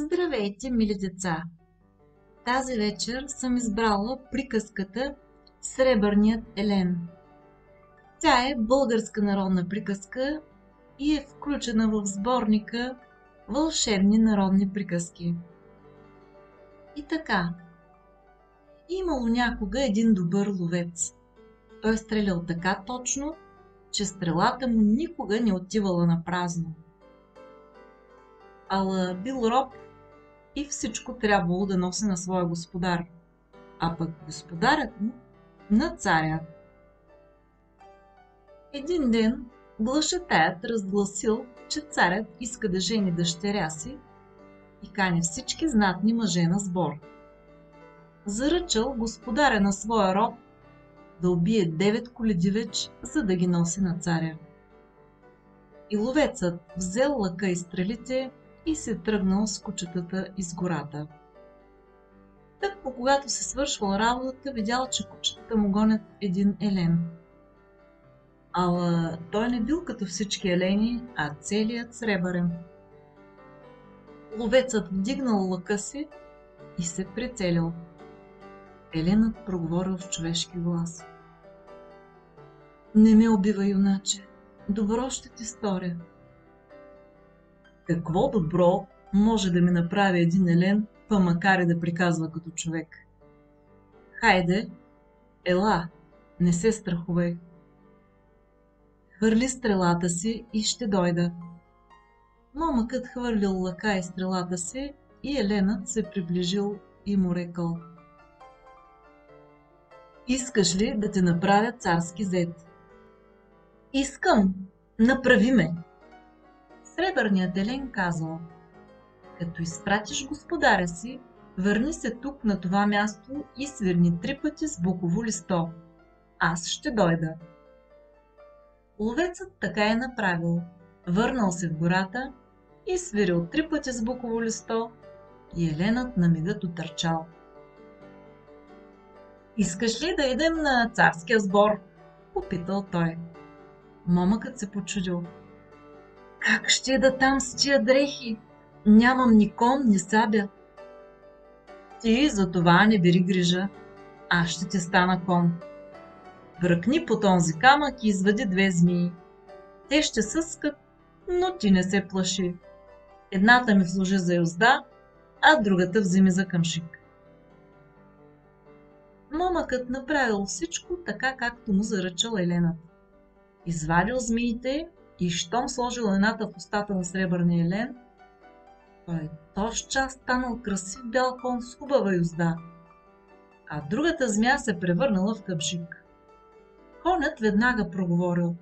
Здравейте, мили деца! Тази вечер съм избрала приказката Сребърният елен. Тя е българска народна приказка и е включена в сборника Вълшебни народни приказки. И така, имало някога един добър ловец. Той стрелял така точно, че стрелата му никога не отивала на празно. Ала бил роб и всичко трябвало да носи на своя господар, а пък господарят му на царя. Един ден глашатаят разгласил, че царят иска да жени дъщеря си и кани всички знатни мъже на сбор. Заръчал господаря на своя роб да убие 9 коли дивеч, за да ги носи на царя. И ловецът взел лъка и стрелите и се тръгнал с кучетата из гората. Тъкмо когато се свършвал работата, видял, че кучетата му гонят един елен. Ала той не бил като всички елени, а целият сребърен. Ловецът вдигнал лъка си и се прицелил. Еленът проговорил с човешки глас: „Не ме убивай, юначе, добро ще ти сторя.“ „Какво добро може да ми направи един елен, па макар и да приказва като човек? Хайде, ела, не се страхувай. Хвърли стрелата си и ще дойда.“ Момъкът хвърлил лъка и стрелата си и еленът се приближил и му рекъл: „Искаш ли да те направя царски зет?“ „Искам, направи ме.“ Сребърният елен казал: „Като изпратиш господаря си, върни се тук на това място и свирни 3 пъти с буково листо. Аз ще дойда.“ Ловецът така е направил. Върнал се в гората и свирил 3 пъти с буково листо и еленът на мига дотърчал. „Искаш ли да идем на царския сбор?“ попитал той. Момъкът се почудил. „Как ще ида там с тия дрехи? Нямам ни кон, ни сабя.“ „Ти за това не бери грижа, аз ще ти стана кон. Бръкни по този камък и извади 2 змии. Те ще съскат, но ти не се плаши. Едната ми служи за юзда, а другата вземи за къмшик.“ Момъкът направил всичко така, както му заръчал еленът. Извадил змиите и щом сложил едната в устата на сребърния елен, той тоз час станал красив бял кон с хубава юзда, а другата змия се превърнала в къмшик. Конят веднага проговорил: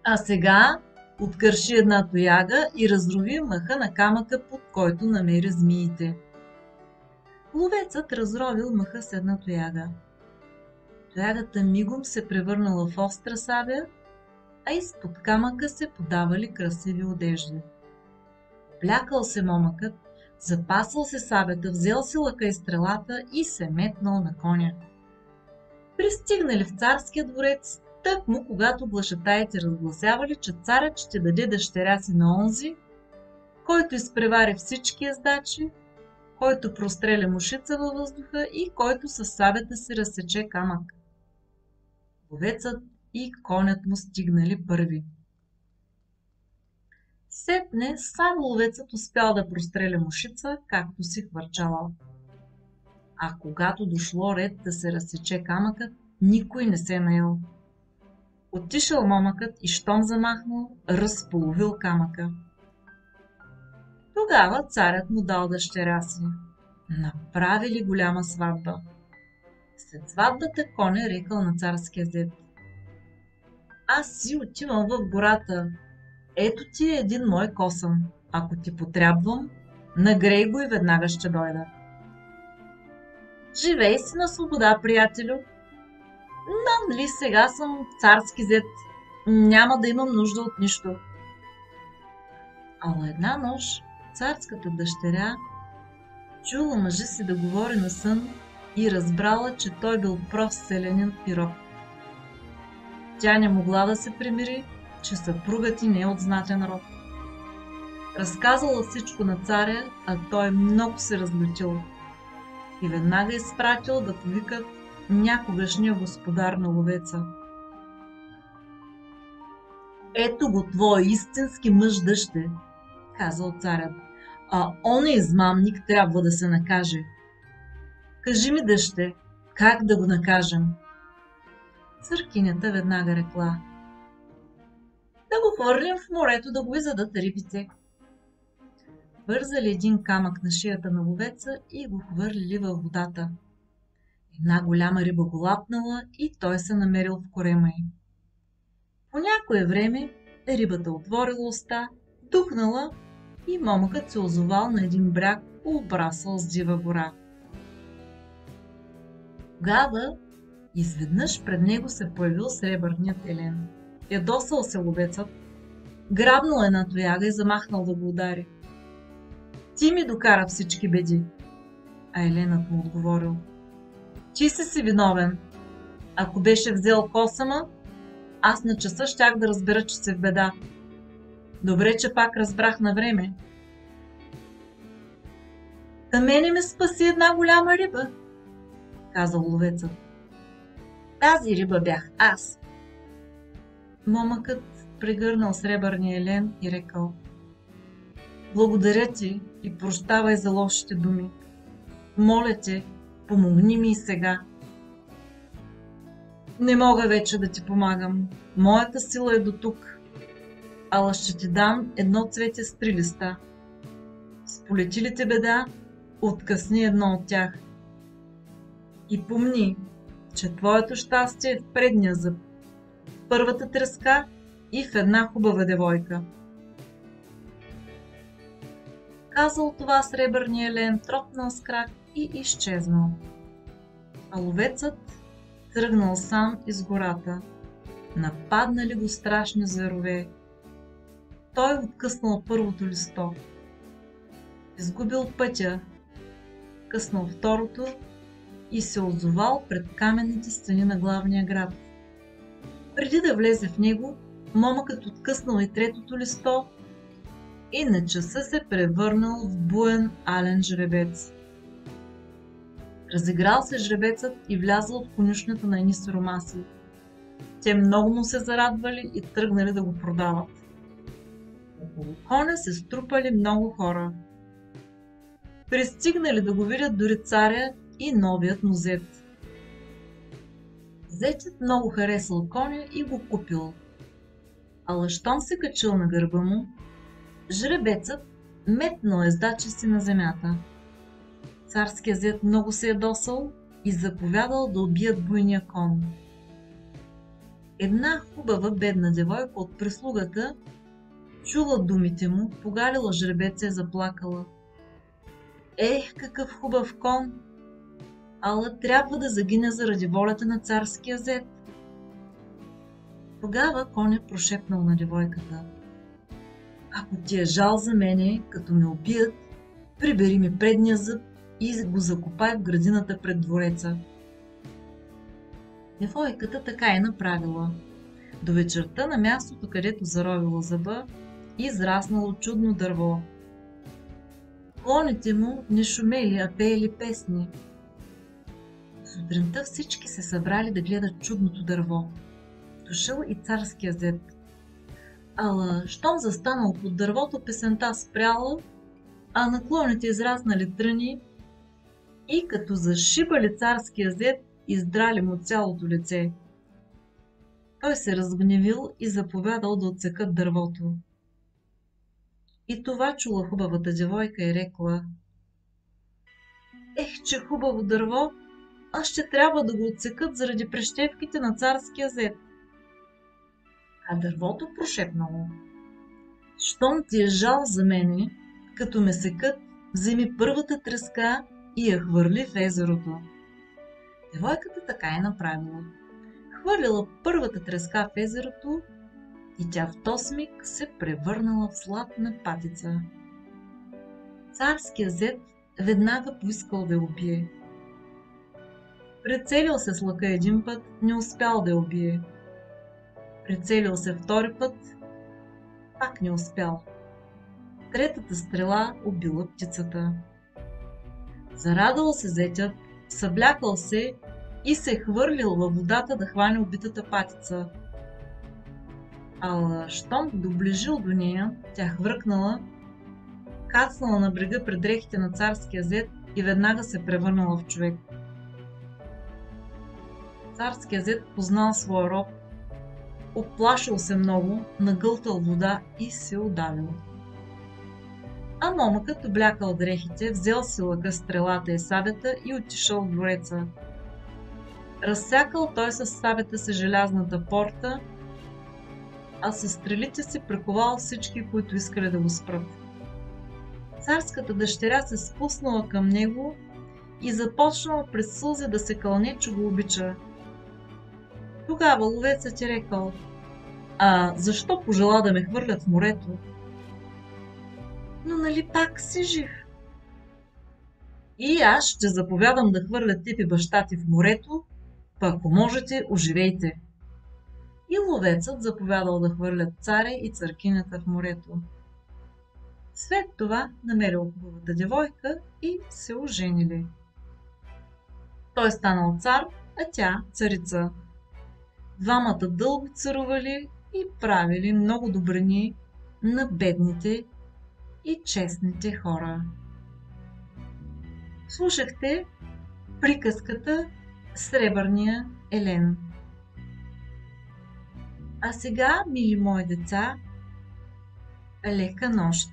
„А сега откърши една тояга и разрови мъха на камъка, под който намери змиите.“ Ловецът разровил мъха с една тояга. Тоягата мигом се превърнала в остра сабя, а изпод камъка се подавали красиви одежди. Облякал се момъкът, запасал се сабята, взел си лъка и стрелата и се метнал на коня. Пристигнали в царския дворец, тъкмо когато глашатаите разгласявали, че царят ще даде дъщеря си на онзи, който изпревари всички ездачи, който простреля мушица във въздуха и който със сабята си разсече камък. Ловецът и конят му стигнали първи. Сетне сам ловецът успял да простреля мушица, както си хвърчалал. А когато дошло ред да се разсече камъкът, никой не се наел. Отишъл момъкът и щом замахнал, разполовил камъка. Тогава царят му дал дъщеря си. Направили голяма сватба. След сватбата коня рекал на царския зет: „Аз си отивам в гората. Ето ти е един мой косъм. Ако ти потрябвам, нагрей го и веднага ще дойда.“ „Живей си на свобода, приятелю. Нали сега съм царски зет. Няма да имам нужда от нищо.“ Ала една нощ царската дъщеря чула мъжа си да говори на сън и разбрала, че той бил прост селянин и роб. Тя не могла да се примири, че съпругът й не е от знатен род. Разказала всичко на царя, а той много се разлютил и веднага изпратил да повикат някогашния господар на ловеца. Ето го твой истински мъж, дъще, казал царят, а он измамник трябва да се накаже. Кажи ми, дъще, как да го накажем? Църкинята веднага рекла: да го хвърлим в морето да го изядат рибите. Вързали един камък на шията на ловеца и го хвърлили във водата. Една голяма риба го лапнала и той се намерил в корема й. По някое време рибата отворила уста, духнала и момъкът се озовал на един бряг, обрасъл с дива гора. Тогава изведнъж пред него се появил сребърният елен. Ядосал се ловецът, грабнал една тояга и замахнал да го удари. Ти ми докара всички беди. А еленът му отговорил: ти си виновен. Ако беше взел косама, аз на часа щях да разбера, че си в беда. Добре, че пак разбрах на време. Та мене ме спаси една голяма риба, казал ловецът. Тази риба бях аз. Момъкът прегърнал сребърния елен и рекал: благодаря ти и прощавай за лошите думи. Моля те, помогни ми и сега. Не мога вече да ти помагам. Моята сила е до тук. Ала ще ти дам едно цвете с 3 листа. Сполети ли те беда, откъсни едно от тях. И помни, че твоето щастие е в предния зъб, в първата треска и в една хубава девойка. Казал това, сребърния елен тропнал с крак и изчезнал. А ловецът тръгнал сам из гората. Нападнали го страшни зверове. Той откъснал първото листо. Изгубил пътя, къснал второто и се озовал пред каменните стени на главния град. Преди да влезе в него, момъкът откъснал и третото листо и на часа се превърнал в буен ален жребец. Разиграл се жребецът и влязъл в конюшнята на едни сиромаси. Те много му се зарадвали и тръгнали да го продават. Около коня се струпали много хора. Пристигнали да го видят дори царя и новият му зет. Зетът много харесал коня и го купил. Ала щом се качил на гърба му, жребецът метнал ездача си на земята. Царският зет много се ядосал и заповядал да убият буйния кон. Една хубава бедна девойка от прислугата чула думите му, погалила жребеца и заплакала. Ех, какъв хубав кон! Ала трябва да загине заради волята на царския зет. Тогава коня прошепнал на девойката: ако ти е жал за мене, като ме убият, прибери ми предния зъб и го закопай в градината пред двореца. Девойката така и направила. До вечерта на мястото, където заровила зъба, израснало чудно дърво. Клоните му не шумели, а пеели песни. Сутринта всички се събрали да гледат чудното дърво. Дошъл и царския зет. Ала, щом застанал под дървото, песента спряла, а на клоните израснали тръни и като зашибали царския зет, издрали му цялото лице. Той се разгневил и заповядал да отсекат дървото. И това чула хубавата девойка и рекла: ех, че хубаво дърво, аз ще трябва да го отсекат заради прещевките на царския зет. А дървото прошепнало: щом ти е жал за мене, като ме секат, вземи първата треска и я хвърли в езерото. Девойката така е направила. Хвърлила първата треска в езерото и тя в този миг се превърнала в златна патица. Царският зет веднага поискал да я убие. Прицелил се с лъка един път, не успял да я убие. Прицелил се втори път, пак не успял. третата стрела убила птицата. Зарадал се зетят, съблякал се и се е хвърлил във водата да хване убитата патица. Ала, щом доближил до нея, тя хвъркнала, кацнала на брега пред дрехите на царския зет и веднага се превърнала в човек. Царския зет познал своя роб, оплашил се много, нагълтал вода и се удавил. А момъкът облякал дрехите, взел си лъка, стрелата и сабята и отишъл в двореца. Разсякал той с сабята си желязната порта, а със стрелите си приковал всички, които искали да го спрат. Царската дъщеря се спуснала към него и започнала през сълзи да се кълне, че го обича. Тогава ловецът е рекал: а защо пожела да ме хвърлят в морето? Но нали пак си жив? И аз ще заповядам да хвърлят теб и баща ти в морето, па ако можете, оживейте. И ловецът заповядал да хвърлят царя и царкинята в морето. След това намерил хубавата девойка и се оженили. Той станал цар, а тя царица. Двамата дълго царували и правили много добрини на бедните и честните хора. Слушахте приказката Сребърния елен. А сега, мили мои деца, лека нощ!